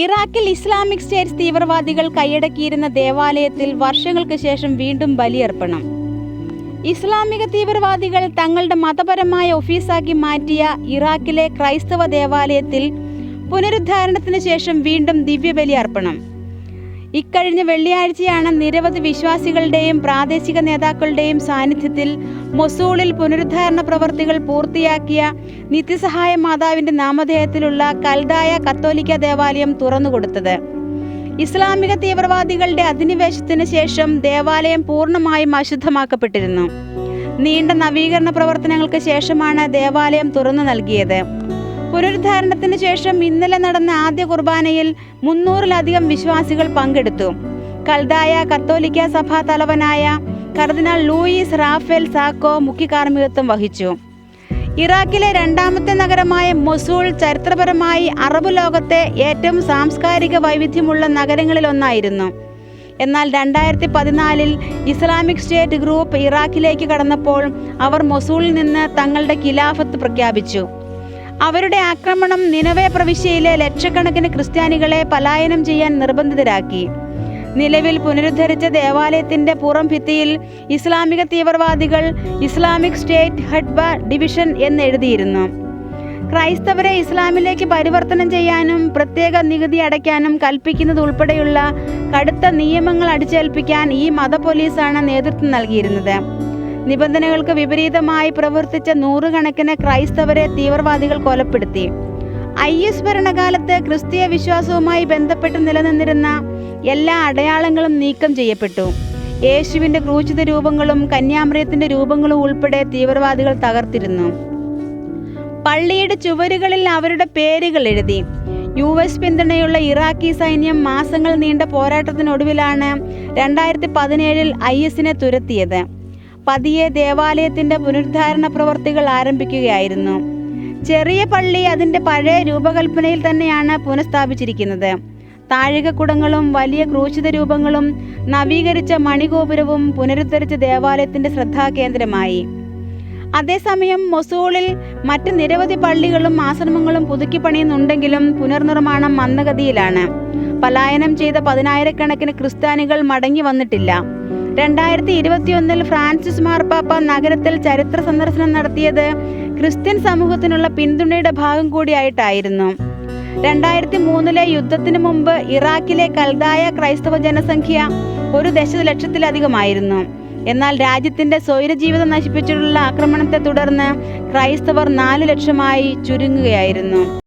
ഇറാഖിൽ Islamic state തീവ്രവാദികൾ കൈയടക്കിയിരുന്ന ദേവാലയത്തിൽ വർഷങ്ങൾക്ക് ശേഷം വീണ്ടും ബലിയർപ്പണം. ഇസ്ലാമിക തീവ്രവാദികൾ തങ്ങളുടെ മതപരമായ ഓഫീസാക്കി മാറ്റിയ ഇറാഖിലെ ക്രൈസ്തവ ദേവാലയത്തിൽ പുനരുദ്ധാരണത്തിന് ശേഷം വീണ്ടും ദിവ്യബലി അർപ്പണം. ഇക്കഴിഞ്ഞ വെള്ളിയാഴ്ചയാണ് നിരവധി വിശ്വാസികളുടെയും പ്രാദേശിക നേതാക്കളുടെയും സാന്നിധ്യത്തിൽ മൊസൂളിൽ പുനരുദ്ധാരണ പ്രവർത്തികൾ പൂർത്തിയാക്കിയ നിത്യസഹായ മാതാവിന്റെ നാമധേയത്തിലുള്ള കൽദായ കത്തോലിക്ക ദേവാലയം തുറന്നുകൊടുത്തത്. ഇസ്ലാമിക തീവ്രവാദികളുടെ അധിനിവേശത്തിന് ശേഷം ദേവാലയം പൂർണ്ണമായും അശുദ്ധമാക്കപ്പെട്ടിരുന്നു. നീണ്ട നവീകരണ പ്രവർത്തനങ്ങൾക്ക് ശേഷമാണ് ദേവാലയം തുറന്നു നൽകിയത്. പുനരുദ്ധാരണത്തിന് ശേഷം ഇന്നലെ നടന്ന ആദ്യ കുർബാനയിൽ 300-ലധികം വിശ്വാസികൾ പങ്കെടുത്തു. കൽദായ കത്തോലിക്ക സഭാ തലവനായ കർദിനാൾ ലൂയിസ് റാഫേൽ സാക്കോ മുഖ്യ കാർമ്മികത്വം വഹിച്ചു. ഇറാഖിലെ രണ്ടാമത്തെ നഗരമായ മൊസൂൾ ചരിത്രപരമായി അറബ് ലോകത്തെ ഏറ്റവും സാംസ്കാരിക വൈവിധ്യമുള്ള നഗരങ്ങളിലൊന്നായിരുന്നു. എന്നാൽ 2014 ഇസ്ലാമിക് സ്റ്റേറ്റ് ഗ്രൂപ്പ് ഇറാഖിലേക്ക് കടന്നപ്പോൾ അവർ മൊസൂളിൽ നിന്ന് തങ്ങളുടെ ഖിലാഫത്ത് പ്രഖ്യാപിച്ചു. അവരുടെ ആക്രമണം നിനവെ പ്രവിശ്യയിലെ ലക്ഷക്കണക്കിന് ക്രിസ്ത്യാനികളെ പലായനം ചെയ്യാൻ നിർബന്ധിതരാക്കി. നിലവിൽ പുനരുദ്ധരിച്ച ദേവാലയത്തിന്റെ പുറം ഭിത്തിയിൽ ഇസ്ലാമിക തീവ്രവാദികൾ ഇസ്ലാമിക് സ്റ്റേറ്റ് ഹഡ്ബ ഡിവിഷൻ എന്നെഴുതിയിരുന്നു. ക്രൈസ്തവരെ ഇസ്ലാമിലേക്ക് പരിവർത്തനം ചെയ്യാനും പ്രത്യേക നികുതി അടയ്ക്കാനും കൽപ്പിക്കുന്നത് ഉൾപ്പെടെയുള്ള കടുത്ത നിയമങ്ങൾ അടിച്ചേൽപ്പിക്കാൻ ഈ മത പോലീസാണ് നേതൃത്വം നൽകിയിരുന്നത്. നിബന്ധനകൾക്ക് വിപരീതമായി പ്രവർത്തിച്ച നൂറുകണക്കിന് ക്രൈസ്തവരെ തീവ്രവാദികൾ കൊലപ്പെടുത്തി. IS ഭരണകാലത്ത് ക്രിസ്തീയ വിശ്വാസവുമായി ബന്ധപ്പെട്ട് നിലനിന്നിരുന്ന എല്ലാ അടയാളങ്ങളും നീക്കം ചെയ്യപ്പെട്ടു. യേശുവിന്റെ ക്രൂശിത രൂപങ്ങളും കന്യാമറിയത്തിന്റെ രൂപങ്ങളും ഉൾപ്പെടെ തീവ്രവാദികൾ തകർത്തിരുന്നു. പള്ളിയുടെ ചുവരുകളിൽ അവരുടെ പേരുകൾ എഴുതി. US പിന്തുണയുള്ള ഇറാഖി സൈന്യം മാസങ്ങൾ നീണ്ട പോരാട്ടത്തിനൊടുവിലാണ് 2017 ISനെ തുരത്തിയത്. പതിയെ ദേവാലയത്തിന്റെ പുനരുദ്ധാരണ പ്രവർത്തികൾ ആരംഭിക്കുകയായിരുന്നു. ചെറിയ പള്ളി അതിന്റെ പഴയ രൂപകൽപ്പനയിൽ തന്നെയാണ് പുനഃസ്ഥാപിച്ചിരിക്കുന്നത്. താഴികക്കുടങ്ങളും വലിയ ക്രൂശിത രൂപങ്ങളും നവീകരിച്ച മണിഗോപുരവും പുനരുദ്ധരിച്ച ദേവാലയത്തിന്റെ ശ്രദ്ധാകേന്ദ്രമായി. അതേസമയം മൊസൂളിൽ മറ്റ് നിരവധി പള്ളികളും ആശ്രമങ്ങളും പുതുക്കി പണിയുന്നുണ്ടെങ്കിലും പുനർനിർമ്മാണം മന്ദഗതിയിലാണ്. പലായനം ചെയ്ത 10,000-കണക്കിന് ക്രിസ്ത്യാനികൾ മടങ്ങി വന്നിട്ടില്ല. 2021 ഫ്രാൻസിസ് മാർപ്പാപ്പ നഗരത്തിൽ ചരിത്ര സന്ദർശനം നടത്തിയത് ക്രിസ്ത്യൻ സമൂഹത്തിനുള്ള പിന്തുണയുടെ ഭാഗം കൂടിയായിട്ടായിരുന്നു. 2003 യുദ്ധത്തിന് മുമ്പ് ഇറാഖിലെ കൽദായ ക്രൈസ്തവ ജനസംഖ്യ 1 ദശലക്ഷത്തിലധികമായിരുന്നു. എന്നാൽ രാജ്യത്തിന്റെ സ്വൈരജീവിതം നശിപ്പിച്ചിട്ടുള്ള ആക്രമണത്തെ തുടർന്ന് ക്രൈസ്തവർ 4 ലക്ഷമായി ചുരുങ്ങുകയായിരുന്നു.